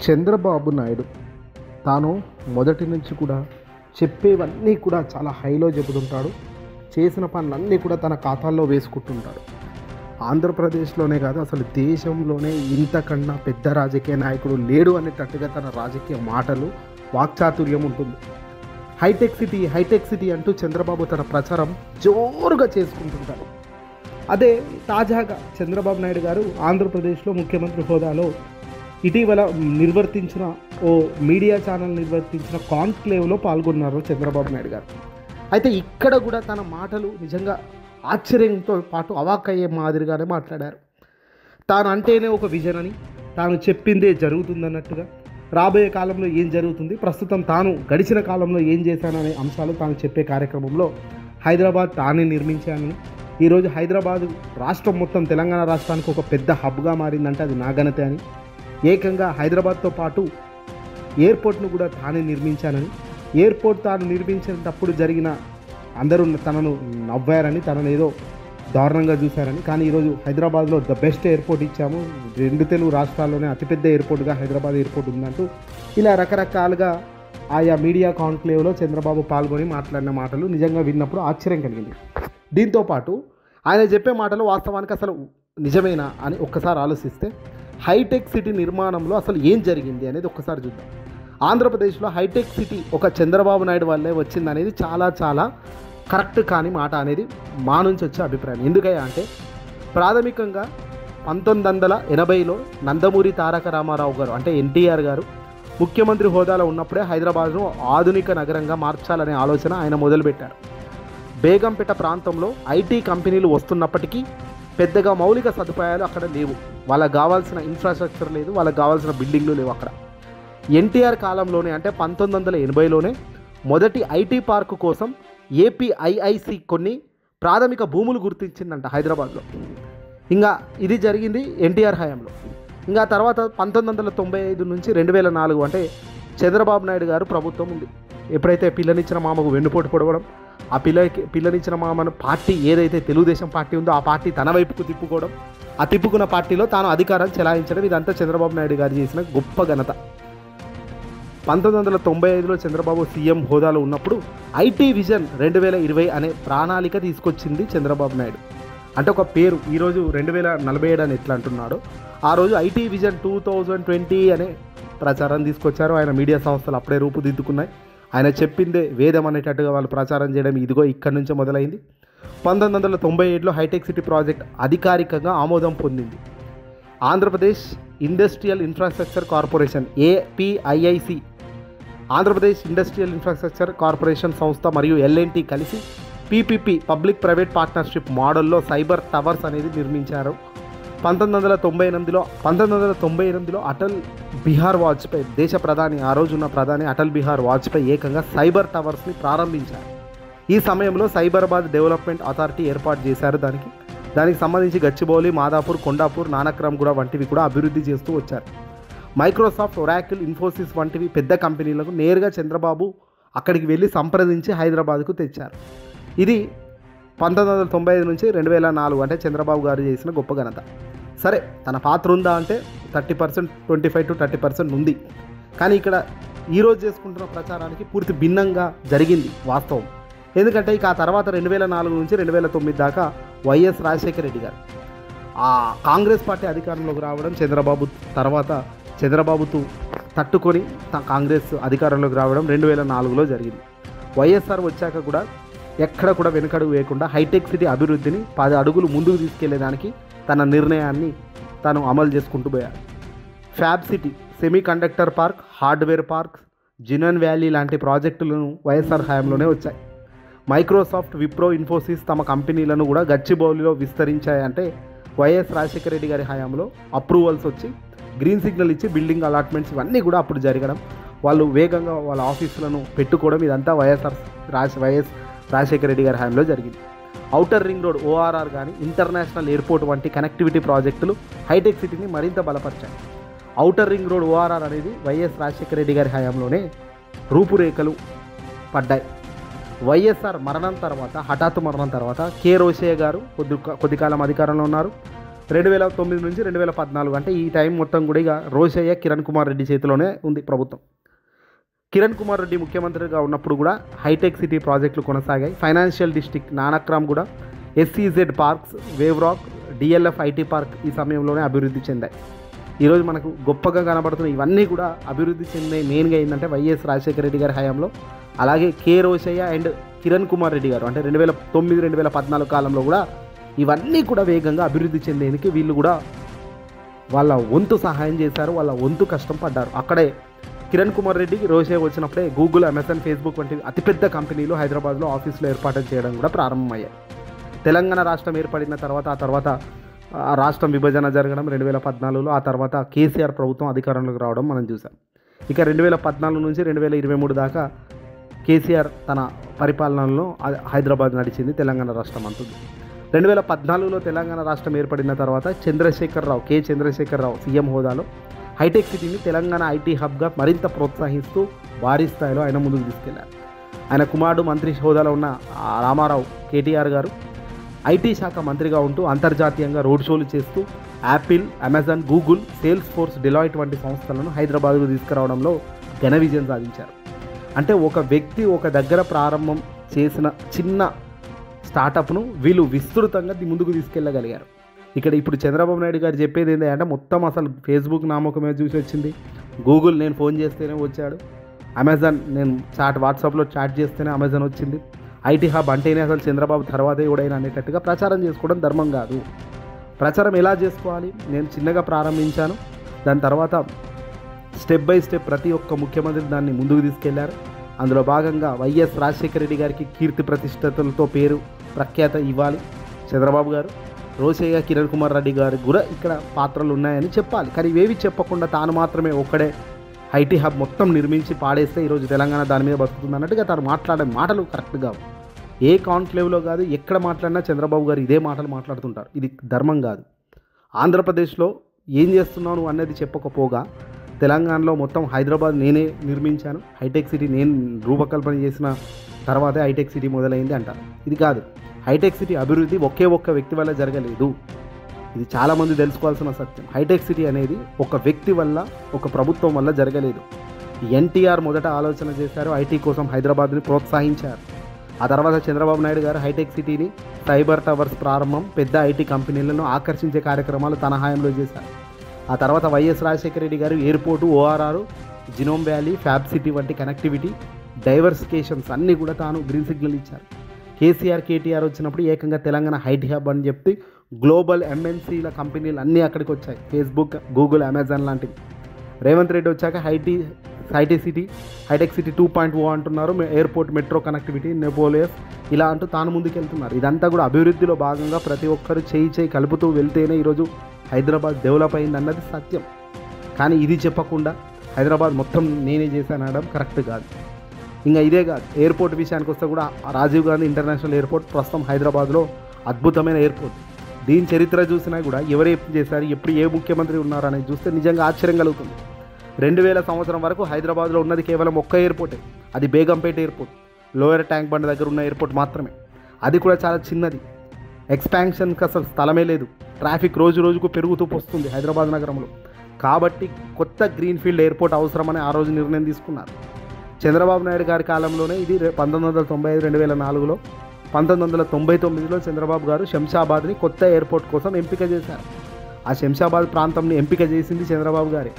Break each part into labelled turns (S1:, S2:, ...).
S1: చంద్రబాబు నాయుడు తాను మొదటి నుంచి కూడా చెప్పేవన్నీ కూడా చాలా హైలో చెబుతుంటాడు. చేసిన పనులన్నీ కూడా తన ఖాతాల్లో వేసుకుంటుంటాడు. ఆంధ్రప్రదేశ్లోనే కాదు, అసలు దేశంలోనే ఇంతకన్నా పెద్ద రాజకీయ నాయకుడు లేడు అనేటట్టుగా తన రాజకీయ మాటలు, వాక్చాతుర్యం ఉంటుంది. హైటెక్ సిటీ అంటూ చంద్రబాబు తన ప్రచారం జోరుగా చేసుకుంటుంటారు. అదే తాజాగా చంద్రబాబు నాయుడు గారు ఆంధ్రప్రదేశ్లో ముఖ్యమంత్రి హోదాలో ఇటీవల నిర్వర్తించిన ఓ మీడియా ఛానల్ నిర్వర్తించిన కాన్క్లేవ్లో పాల్గొన్నారు చంద్రబాబు నాయుడు గారు. అయితే ఇక్కడ కూడా తన మాటలు నిజంగా ఆశ్చర్యంతో పాటు అవాక్కయ్యే మాదిరిగానే మాట్లాడారు. తాను అంటేనే ఒక విజన్ అని, తాను చెప్పిందే జరుగుతుందన్నట్టుగా, రాబోయే కాలంలో ఏం జరుగుతుంది, ప్రస్తుతం తాను గడిచిన కాలంలో ఏం చేశాననే అంశాలు తాను చెప్పే కార్యక్రమంలో హైదరాబాద్ తానే నిర్మించానని, ఈరోజు హైదరాబాదు రాష్ట్రం మొత్తం తెలంగాణ రాష్ట్రానికి ఒక పెద్ద హబ్గా మారిందంటే అది నా ఘనతే అని, ఏకంగా హైదరాబాద్తో పాటు ఎయిర్పోర్ట్ను కూడా తానే నిర్మించానని, ఎయిర్పోర్ట్ తాను నిర్మించేటప్పుడు జరిగిన అందరూ తనను నవ్వారని, తనను ఏదో దారుణంగా చూశారని, కానీ ఈరోజు హైదరాబాద్లో ద బెస్ట్ ఎయిర్పోర్ట్ ఇచ్చాము, 2 తెలుగు రాష్ట్రాల్లోనే అతిపెద్ద ఎయిర్పోర్ట్గా హైదరాబాద్ ఎయిర్పోర్ట్ ఉందంటూ ఇలా రకరకాలుగా ఆయా మీడియా కాన్క్లేవ్లో చంద్రబాబు పాల్గొని మాట్లాడిన మాటలు నిజంగా విన్నప్పుడు ఆశ్చర్యం కలిగింది. దీంతోపాటు ఆయన చెప్పే మాటలు వాస్తవానికి అసలు నిజమేనా అని ఒక్కసారి ఆలోచిస్తే, హైటెక్ సిటీ నిర్మాణంలో అసలు ఏం జరిగింది అనేది ఒక్కసారి చూద్దాం. ఆంధ్రప్రదేశ్లో హైటెక్ సిటీ ఒక చంద్రబాబు నాయుడు వల్లే వచ్చిందనేది చాలా చాలా కరెక్ట్ కాని మాట అనేది మా నుంచి వచ్చే అభిప్రాయం. ఎందుకయ్యా అంటే, ప్రాథమికంగా 1980లో నందమూరి తారక రామారావు గారు అంటే ఎన్టీఆర్ గారు ముఖ్యమంత్రి హోదాలో ఉన్నప్పుడే హైదరాబాద్ను ఆధునిక నగరంగా మార్చాలనే ఆలోచన ఆయన మొదలుపెట్టారు. బేగంపేట ప్రాంతంలో ఐటీ కంపెనీలు వస్తున్నప్పటికీ పెద్దగా మౌలిక సదుపాయాలు అక్కడ లేవు. వాళ్ళకి కావాల్సిన ఇన్ఫ్రాస్ట్రక్చర్ లేదు, వాళ్ళకి కావాల్సిన బిల్డింగ్లు లేవు అక్కడ. ఎన్టీఆర్ కాలంలోనే అంటే 1980లోనే మొదటి ఐటీ పార్కు కోసం ఏపీఐఐసి కొన్ని ప్రాథమిక భూములు గుర్తించిందంట హైదరాబాద్లో. ఇంకా ఇది జరిగింది ఎన్టీఆర్ హయాంలో. ఇంకా తర్వాత 1995 నుంచి 2004 అంటే చంద్రబాబు నాయుడు గారు ప్రభుత్వం ఉంది. ఎప్పుడైతే పిల్లనిచ్చిన మామకు వెన్నుపోటు పొడవడం, ఆ పిల్లనిచ్చిన మామను పార్టీ ఏదైతే తెలుగుదేశం పార్టీ ఉందో ఆ పార్టీ తన వైపుకు తిప్పుకోవడం, ఆ తిప్పుకున్న పార్టీలో తాను అధికారం చెలాయించడం, ఇదంతా చంద్రబాబు నాయుడు గారు చేసిన గొప్ప ఘనత. 1995లో చంద్రబాబు సీఎం హోదాలో ఉన్నప్పుడు ఐటీ విజన్ 2020 అనే ప్రణాళిక తీసుకొచ్చింది చంద్రబాబు నాయుడు. అంటే ఒక పేరు, ఈరోజు 2047 అని ఎట్లా అంటున్నాడో ఆ రోజు ఐటీ విజన్ 2020 అనే ప్రచారం తీసుకొచ్చారు. ఆయన మీడియా సంస్థలు అప్పుడే రూపుదిద్దుకున్నాయి. ఆయన చెప్పిందే వేదం అనేటట్టుగా వాళ్ళు ప్రచారం చేయడం ఇదిగో ఇక్కడి నుంచే మొదలైంది. 1997లో హైటెక్ సిటీ ప్రాజెక్ట్ అధికారికంగా ఆమోదం పొందింది. Andhra Pradesh industrial infrastructure corporation APIIC, Andhra Pradesh industrial infrastructure corporation సంస్థ మరియు ఎల్ఎన్టీ కలిసి పీపీపీ పబ్లిక్ ప్రైవేట్ పార్ట్నర్షిప్ మోడల్లో సైబర్ టవర్స్ అనేది నిర్మించారు. 1998లో అటల్ బిహార్ వాజ్పేయి దేశ ప్రధాని, ఆ రోజున్న ప్రధాని అటల్ బిహార్ వాజ్పేయి ఏకంగా సైబర్ టవర్స్ని ప్రారంభించారు. ఈ సమయంలో సైబరాబాద్ డెవలప్మెంట్ అథారిటీ ఏర్పాటు చేశారు. దానికి సంబంధించి గచ్చిబౌలి, మాదాపూర్, కొండాపూర్, నానక్రామ్గూడ వంటివి కూడా అభివృద్ధి చేస్తూ వచ్చారు. మైక్రోసాఫ్ట్, ఒరాకిల్, ఇన్ఫోసిస్ వంటివి పెద్ద కంపెనీలకు నేరుగా చంద్రబాబు అక్కడికి వెళ్ళి సంప్రదించి హైదరాబాద్కు తెచ్చారు. ఇది 1995 నుంచి 2004 అంటే చంద్రబాబు గారు చేసిన గొప్ప ఘనత. సరే, తన పాత్ర ఉందా అంటే 30%, 25 to 30% ఉంది. కానీ ఇక్కడ ఈరోజు చేసుకుంటున్న ప్రచారానికి పూర్తి భిన్నంగా జరిగింది వాస్తవం. ఎందుకంటే ఇక ఆ తర్వాత 2004 నుంచి 2009 దాకా వైఎస్ రాజశేఖర రెడ్డి గారు ఆ కాంగ్రెస్ పార్టీ అధికారంలోకి రావడం, చంద్రబాబుతో తట్టుకొని కాంగ్రెస్ అధికారంలోకి రావడం 2004లో జరిగింది. వైఎస్ఆర్ వచ్చాక కూడా ఎక్కడ కూడా వెనుకడుగు వేయకుండా హైటెక్ సిటీ అభివృద్ధిని 10 అడుగులు ముందుకు తీసుకెళ్లేదానికి తన నిర్ణయాన్ని తాను అమలు చేసుకుంటూ పోయారు. Fab city, semiconductor park, hardware park, genome valley లాంటి ప్రాజెక్టులను వైఎస్ఆర్ హయాంలోనే వచ్చాయి. మైక్రోసాఫ్ట్, విప్రో, ఇన్ఫోసిస్ తమ కంపెనీలను కూడా గచ్చిబౌలిలో విస్తరించాయంటే వైఎస్ రాజశేఖర రెడ్డి గారి హయాంలో అప్రూవల్స్ వచ్చి గ్రీన్ సిగ్నల్ ఇచ్చి బిల్డింగ్ అలాట్మెంట్స్ ఇవన్నీ కూడా అప్పుడు జరగడం, వాళ్ళు వేగంగా వాళ్ళ ఆఫీసులను పెట్టుకోవడం, ఇదంతా వైఎస్ రాజశేఖర రెడ్డి గారి హయాంలో జరిగింది. ఔటర్ రింగ్ రోడ్ ఓఆర్ఆర్ కానీ, ఇంటర్నేషనల్ ఎయిర్పోర్ట్ వంటి కనెక్టివిటీ ప్రాజెక్టులు హైటెక్ సిటీని మరింత బలపరిచాయి. ఔటర్ రింగ్ రోడ్ ఓఆర్ఆర్ అనేది వైఎస్ రాజశేఖర రెడ్డి గారి హయాంలోనే రూపురేఖలు పడ్డాయి. వైఎస్ఆర్ మరణం తర్వాత, హఠాత్తు మరణం తర్వాత కె రోషయ్య గారు కొద్ది కాలం అధికారంలో ఉన్నారు. 2009 నుంచి 2014 అంటే ఈ టైం మొత్తం కూడా ఇక రోషయ్య కిరణ్ కుమార్ రెడ్డి చేతిలోనే ఉంది ప్రభుత్వం. కిరణ్ కుమార్ రెడ్డి ముఖ్యమంత్రిగా ఉన్నప్పుడు కూడా హైటెక్ సిటీ ప్రాజెక్టులు కొనసాగాయి. ఫైనాన్షియల్ డిస్ట్రిక్ట్ నానక్రామ్ కూడా, SEZ parks, Waverock, DLF IT park ఈ సమయంలోనే అభివృద్ధి చెందాయి. ఈరోజు మనకు గొప్పగా కనబడుతున్న ఇవన్నీ కూడా అభివృద్ధి చెందే మెయిన్గా ఏంటంటే వైఎస్ రాజశేఖర రెడ్డి గారి హయాంలో, అలాగే కె రోషయ్య అండ్ కిరణ్ కుమార్ రెడ్డి గారు అంటే 2009-2014 కాలంలో కూడా ఇవన్నీ కూడా వేగంగా అభివృద్ధి చెందేందుకు వీళ్ళు కూడా వాళ్ళ వంతు సహాయం చేశారు, వాళ్ళ వంతు కష్టం పడ్డారు. అక్కడే కిరణ్ కుమార్ రెడ్డి, రోషయ్య వచ్చినప్పుడే గూగుల్, అమెజాన్, ఫేస్బుక్ వంటి అతిపెద్ద కంపెనీలు హైదరాబాద్లో ఆఫీసులు ఏర్పాటు చేయడం కూడా ప్రారంభమయ్యాయి. తెలంగాణ రాష్ట్రం ఏర్పడిన తర్వాత ఆ రాష్ట్రం విభజన జరగడం 2014లో, ఆ తర్వాత కేసీఆర్ ప్రభుత్వం అధికారంలోకి రావడం మనం చూసాం. ఇక 2014 నుంచి 2023 దాకా కేసీఆర్ తన పరిపాలనలో హైదరాబాద్ నడిచింది, తెలంగాణ రాష్ట్రం అంటుంది. 2014లో తెలంగాణ రాష్ట్రం ఏర్పడిన తర్వాత కె చంద్రశేఖరరావు సీఎం హోదాలో హైటెక్ సిటీని తెలంగాణ ఐటీ హబ్గా మరింత ప్రోత్సహిస్తూ భారీ స్థాయిలో ఆయన ముందుకు తీసుకెళ్లారు. ఆయన కుమారుడు మంత్రి హోదాలో ఉన్న రామారావు కేటీఆర్ గారు ఐటీ శాఖ మంత్రిగా ఉంటూ అంతర్జాతీయంగా రోడ్ షోలు చేస్తూ Apple, Amazon, Google, sales force, Deloitte వంటి సంస్థలను హైదరాబాద్కు తీసుకురావడంలో ఘన విజయం సాధించారు. అంటే ఒక వ్యక్తి ఒక దగ్గర ప్రారంభం చేసిన చిన్న స్టార్టప్ను వీళ్ళు విస్తృతంగా ముందుకు తీసుకెళ్ళగలిగారు. ఇక్కడ ఇప్పుడు చంద్రబాబు నాయుడు గారు చెప్పేది ఏంటంటే మొత్తం అసలు ఫేస్బుక్ నామకమే చూసి వచ్చింది, గూగుల్ నేను ఫోన్ చేస్తేనే వచ్చాడు, అమెజాన్ నేను వాట్సాప్లో చాట్ చేస్తేనే అమెజాన్ వచ్చింది, ఐటీ హబ్ అంటేనే అసలు చంద్రబాబు తర్వాతే ఎవడైనా అనేటట్టుగా ప్రచారం చేసుకోవడం ధర్మం కాదు. ప్రచారం ఎలా చేసుకోవాలి? నేను చిన్నగా ప్రారంభించాను, దాని తర్వాత స్టెప్ బై స్టెప్ ప్రతి ఒక్క ముఖ్యమంత్రి దాన్ని ముందుకు తీసుకెళ్లారు. అందులో భాగంగా వైఎస్ రాజశేఖర రెడ్డి గారికి కీర్తి ప్రతిష్టతలతో పేరు ప్రఖ్యాత ఇవ్వాలి చంద్రబాబు గారు. రోషయ్య, కిరణ్ కుమార్ రెడ్డి గారికి కూడా ఇక్కడ పాత్రలు ఉన్నాయని చెప్పాలి. కానీ ఇవేవి చెప్పకుండా తాను మాత్రమే ఒక్కడే ఐటీ హబ్ మొత్తం నిర్మించి పాడేస్తే ఈరోజు తెలంగాణ దాని మీద బతుకుతుంది అన్నట్టుగా తాను మాట్లాడే మాటలు కరెక్ట్గా ఏ కాన్క్లేవ్లో కాదు, ఎక్కడ మాట్లాడినా చంద్రబాబు గారు ఇదే మాటలు మాట్లాడుతుంటారు. ఇది ధర్మం కాదు. ఆంధ్రప్రదేశ్లో ఏం చేస్తున్నాను అన్నది చెప్పకపోగా తెలంగాణలో మొత్తం హైదరాబాద్ నేనే నిర్మించాను, హైటెక్ సిటీ నేను రూపకల్పన చేసిన తర్వాతే హైటెక్ సిటీ మొదలైంది అంటారు. ఇది కాదు. హైటెక్ సిటీ అభివృద్ధి ఒకే ఒక్క వ్యక్తి వల్ల జరగలేదు. ఇది చాలామంది తెలుసుకోవాల్సిన సత్యం. హైటెక్ సిటీ అనేది ఒక వ్యక్తి వల్ల, ఒక ప్రభుత్వం వల్ల జరగలేదు. ఎన్టీఆర్ మొదట ఆలోచన చేశారు, ఐటీ కోసం హైదరాబాద్ని ప్రోత్సహించారు. ఆ తర్వాత చంద్రబాబు నాయుడు గారు హైటెక్ సిటీని, సైబర్ టవర్స్ ప్రారంభం, పెద్ద ఐటీ కంపెనీలను ఆకర్షించే కార్యక్రమాలు తన హయాంలో చేశారు. ఆ తర్వాత వైఎస్ రాజశేఖర రెడ్డి గారు airport, ORR, genome valley, fab city వంటి కనెక్టివిటీ, డైవర్సిఫికేషన్స్ అన్నీ కూడా తాను గ్రీన్ సిగ్నల్ ఇచ్చారు. కేటీఆర్ వచ్చినప్పుడు ఏకంగా తెలంగాణ ఐటీ హబ్ అని చెప్పి గ్లోబల్ ఎంఎన్సీల కంపెనీలు అన్నీ అక్కడికి వచ్చాయి, ఫేస్బుక్, గూగుల్, అమెజాన్ లాంటివి. రేవంత్ రెడ్డి వచ్చాక హైటెక్ సిటీ 2.0 అంటున్నారు, ఎయిర్పోర్ట్, మెట్రో కనెక్టివిటీ, నెపోలియస్ ఇలా అంటూ తాను ముందుకెళ్తున్నారు. ఇదంతా కూడా అభివృద్ధిలో భాగంగా ప్రతి ఒక్కరు చేయి కలుపుతూ వెళ్తేనే ఈరోజు హైదరాబాద్ డెవలప్ అయింది అన్నది సత్యం. కానీ ఇది చెప్పకుండా హైదరాబాద్ మొత్తం నేనే చేశాను అనడం కరెక్ట్ కాదు. ఇంకా ఇదే కాదు, ఎయిర్పోర్ట్ విషయానికి వస్తే కూడా రాజీవ్ గాంధీ ఇంటర్నేషనల్ ఎయిర్పోర్ట్ ప్రస్తుతం హైదరాబాద్లో అద్భుతమైన ఎయిర్పోర్ట్. దీని చరిత్ర చూసినా కూడా ఎవరు చేశారు, ఎప్పుడు ఏ ముఖ్యమంత్రి ఉన్నారు అనేది చూస్తే నిజంగా ఆశ్చర్యం కలుగుతుంది. 2000 సంవత్సరం వరకు హైదరాబాద్లో ఉన్నది కేవలం ఒక్క ఎయిర్పోర్టే, అది Begumpet airport, lower tank bund దగ్గర ఉన్న ఎయిర్పోర్ట్ మాత్రమే. అది కూడా చాలా చిన్నది, ఎక్స్పాన్షన్కి అసలు స్థలమే లేదు. ట్రాఫిక్ రోజు రోజుకు పెరుగుతూ వస్తుంది హైదరాబాద్ నగరంలో. కాబట్టి కొత్త గ్రీన్ఫీల్డ్ ఎయిర్పోర్ట్ అవసరమని ఆ రోజు నిర్ణయం తీసుకున్నారు. చంద్రబాబు నాయుడు గారి కాలంలోనే ఇది 1995-2004లో, 1999లో చంద్రబాబు గారు శంషాబాద్ని కొత్త ఎయిర్పోర్ట్ కోసం ఎంపిక చేశారు. ఆ శంషాబాద్ ప్రాంతంని ఎంపిక చేసింది చంద్రబాబు గారే.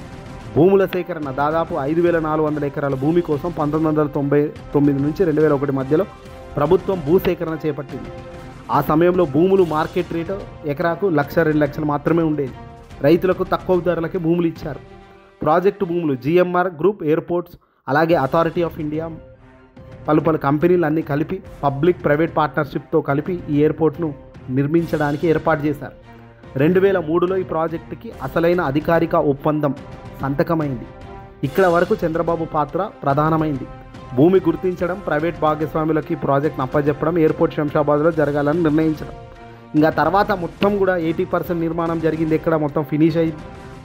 S1: భూముల సేకరణ దాదాపు 5,400 ఎకరాల భూమి కోసం 1999 నుంచి 2001 మధ్యలో ప్రభుత్వం భూసేకరణ చేపట్టింది. ఆ సమయంలో భూములు మార్కెట్ రేటు ఎకరాకు 1,00,000-2 లక్షలు మాత్రమే ఉండేది. రైతులకు తక్కువ ధరలకే భూములు ఇచ్చారు. ప్రాజెక్టు భూములు జిఎంఆర్ గ్రూప్, ఎయిర్పోర్ట్స్, అలాగే అథారిటీ ఆఫ్ ఇండియా పలు కంపెనీలు అన్నీ కలిపి పబ్లిక్ ప్రైవేట్ పార్ట్నర్షిప్తో కలిపి ఈ ఎయిర్పోర్ట్ను నిర్మించడానికి ఏర్పాటు చేశారు. 2003లో ఈ ప్రాజెక్టుకి అసలైన అధికారిక ఒప్పందం సంతకమైంది. ఇక్కడ వరకు చంద్రబాబు పాత్ర ప్రధానమైంది. భూమి గుర్తించడం, ప్రైవేట్ భాగస్వాములకి ప్రాజెక్ట్ను అప్పచెప్పడం, ఎయిర్పోర్ట్ శంషాబాద్లో జరగాలని నిర్ణయించడం. ఇంకా తర్వాత మొత్తం కూడా 80% నిర్మాణం జరిగింది ఎక్కడ, మొత్తం ఫినిష్ అయ్యి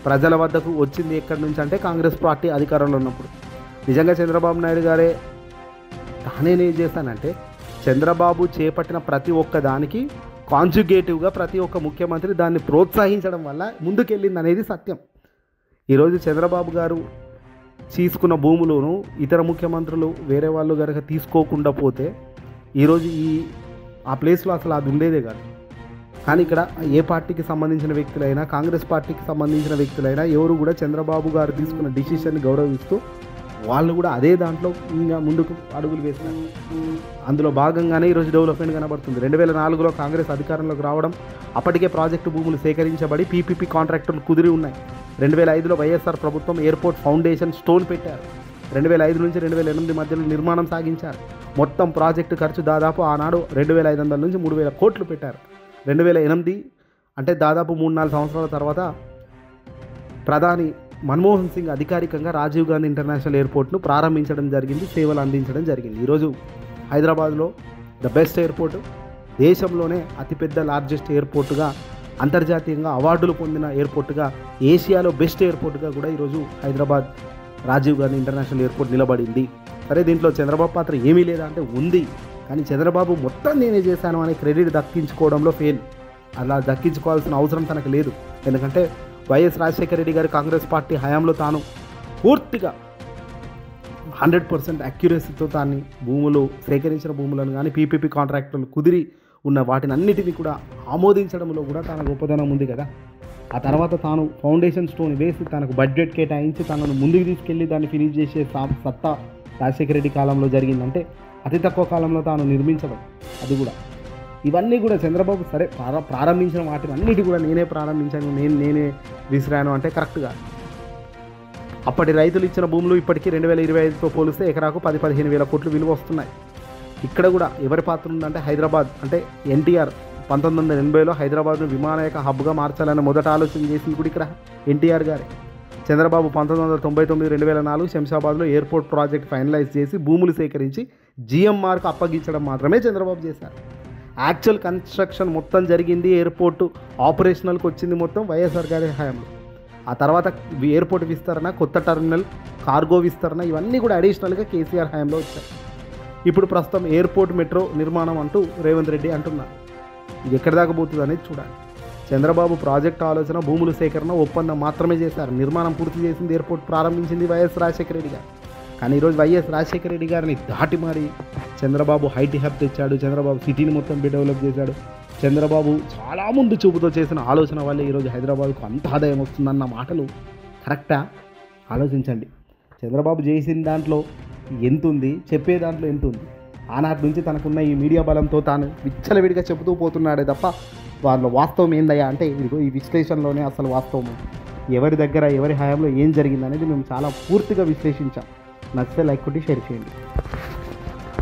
S1: ప్రజల వద్దకు వచ్చింది ఎక్కడి నుంచి అంటే కాంగ్రెస్ పార్టీ అధికారంలో ఉన్నప్పుడు. నిజంగా చంద్రబాబు నాయుడు గారే తానేం చేశానంటే చంద్రబాబు చేపట్టిన ప్రతి ఒక్క దానికి కాంజుగేటివ్గా ప్రతి ఒక్క ముఖ్యమంత్రి దాన్ని ప్రోత్సహించడం వల్ల ముందుకెళ్ళింది అనేది సత్యం. ఈరోజు చంద్రబాబు గారు తీసుకున్న భూములను ఇతర ముఖ్యమంత్రులు వేరే వాళ్ళు కనుక తీసుకోకుండా పోతే ఈరోజు ఆ ప్లేస్లో అసలు అది ఉండేదే కాదు. కానీ ఇక్కడ ఏ పార్టీకి సంబంధించిన వ్యక్తులైనా, కాంగ్రెస్ పార్టీకి సంబంధించిన వ్యక్తులైనా ఎవరు కూడా చంద్రబాబు గారు తీసుకున్న డిసిషన్ని గౌరవిస్తూ వాళ్ళు కూడా అదే దాంట్లో ఇంకా ముందుకు అడుగులు వేస్తారు. అందులో భాగంగానే ఈరోజు డెవలప్మెంట్ కనబడుతుంది. 2004లో కాంగ్రెస్ అధికారంలోకి రావడం, అప్పటికే ప్రాజెక్టు భూములు సేకరించబడి పీపీపీ కాంట్రాక్టులు కుదిరి ఉన్నాయి. 2005లో వైఎస్ఆర్ ప్రభుత్వం ఎయిర్పోర్ట్ ఫౌండేషన్ స్టోన్ పెట్టారు. 2005 నుంచి 2008 మధ్యలో నిర్మాణం సాగించారు. మొత్తం ప్రాజెక్టు ఖర్చు దాదాపు ఆనాడు 2500 నుంచి 3000 కోట్లు పెట్టారు. 2008 అంటే దాదాపు 3-4 సంవత్సరాల తర్వాత ప్రధాని మన్మోహన్ సింగ్ అధికారికంగా రాజీవ్ గాంధీ ఇంటర్నేషనల్ ఎయిర్పోర్ట్ను ప్రారంభించడం జరిగింది, సేవలు అందించడం జరిగింది. ఈరోజు హైదరాబాద్లో ద బెస్ట్ ఎయిర్పోర్టు, దేశంలోనే అతిపెద్ద లార్జెస్ట్ ఎయిర్పోర్టుగా, అంతర్జాతీయంగా అవార్డులు పొందిన ఎయిర్పోర్టుగా, ఏషియాలో బెస్ట్ ఎయిర్పోర్టుగా కూడా ఈరోజు హైదరాబాద్ రాజీవ్ గాంధీ ఇంటర్నేషనల్ ఎయిర్పోర్ట్ నిలబడింది. సరే, దీంట్లో చంద్రబాబు పాత్ర ఏమీ లేదా అంటే ఉంది. కానీ చంద్రబాబు మొత్తం నేనే చేశాను అనే క్రెడిట్ దక్కించుకోవడంలో ఫెయిల్. అలా దక్కించుకోవాల్సిన అవసరం తనకు లేదు. ఎందుకంటే వైఎస్ రాజశేఖర రెడ్డి గారి కాంగ్రెస్ పార్టీ హయాంలో తాను పూర్తిగా 100% అక్యురసీతో తాన్ని భూములు సేకరించిన భూములను కానీ పీపీపీ కాంట్రాక్టులు కుదిరి ఉన్న వాటిని అన్నిటినీ కూడా ఆమోదించడంలో కూడా తన గొప్పదనం ఉంది కదా. ఆ తర్వాత తాను ఫౌండేషన్ స్టోన్ వేసి తనకు బడ్జెట్ కేటాయించి తనను ముందుకు తీసుకెళ్ళి దాన్ని ఫినిష్ చేసే సత్తా రాజశేఖర రెడ్డి కాలంలో జరిగిందంటే అతి తక్కువ కాలంలో తాను నిర్మించడం, అది కూడా ఇవన్నీ కూడా చంద్రబాబు సరే ప్రారంభించిన వాటిని అన్నిటి కూడా నేనే ప్రారంభించాను, నేనే విసిరాను అంటే కరెక్ట్గా. అప్పటి రైతులు ఇచ్చిన భూములు ఇప్పటికీ 2025తో పోలిస్తే ఎకరాకు 10-15 వేల కోట్లు విలువ వస్తున్నాయి. ఇక్కడ కూడా ఎవరి పాత్ర ఉందంటే హైదరాబాద్ అంటే ఎన్టీఆర్ 1980లో హైదరాబాద్ను విమానయాన హబ్గా మార్చాలని మొదట ఆలోచన చేసింది కూడా ఇక్కడ ఎన్టీఆర్ గారే. చంద్రబాబు 1999, 2004 శంషాబాద్లో ఎయిర్పోర్ట్ ప్రాజెక్ట్ ఫైనలైజ్ చేసి భూములు సేకరించి జిఎంఆర్కు అప్పగించడం మాత్రమే చంద్రబాబు చేశారు. యాక్చువల్ కన్స్ట్రక్షన్ మొత్తం జరిగింది, ఎయిర్పోర్టు ఆపరేషనల్కి వచ్చింది మొత్తం వైఎస్ఆర్ గారి హయాంలో. ఆ తర్వాత ఎయిర్పోర్ట్ విస్తరణ, కొత్త టెర్మినల్, కార్గో విస్తరణ ఇవన్నీ కూడా అడిషనల్గా కేసీఆర్ హయాంలో వచ్చాయి. ఇప్పుడు ప్రస్తుతం ఎయిర్పోర్ట్ మెట్రో నిర్మాణం అంటూ రేవంత్ రెడ్డి అంటున్నారు. ఇది ఎక్కడి దాకా పోతుంది అనేది చూడాలి. చంద్రబాబు ప్రాజెక్టు ఆలోచన, భూముల సేకరణ, ఒప్పందం మాత్రమే చేశారు. నిర్మాణం పూర్తి చేసింది, ఎయిర్పోర్ట్ ప్రారంభించింది వైఎస్ రాజశేఖర రెడ్డి గారు. కానీ ఈరోజు వైఎస్ రాజశేఖర రెడ్డి గారిని దాటి మారి చంద్రబాబు హైటీ హబ్ తెచ్చాడు, చంద్రబాబు సిటీని మొత్తం డెవలప్ చేశాడు. చంద్రబాబు చాలా ముందు చూపుతో చేసిన ఆలోచన వల్లే ఈరోజు హైదరాబాద్కు అంత ఆదాయం వస్తుందన్న మాటలు కరెక్టా? ఆలోచించండి. చంద్రబాబు చేసిన దాంట్లో ఎంత ఉంది, చెప్పే దాంట్లో ఎంత ఉంది? ఆనాటి నుంచి తనకున్న ఈ మీడియా బలంతో తాను విచ్చలవిడిగా చెబుతూ పోతున్నాడే తప్ప వాళ్ళ వాస్తవం ఏందయ్యా అంటే ఇదిగో ఈ విశ్లేషణలోనే అసలు వాస్తవం ఎవరి దగ్గర ఎవరి హయాంలో ఏం జరిగిందనేది మేము చాలా పూర్తిగా విశ్లేషించాం. నచ్చితే లైక్ కొట్టి షేర్ చేయండి.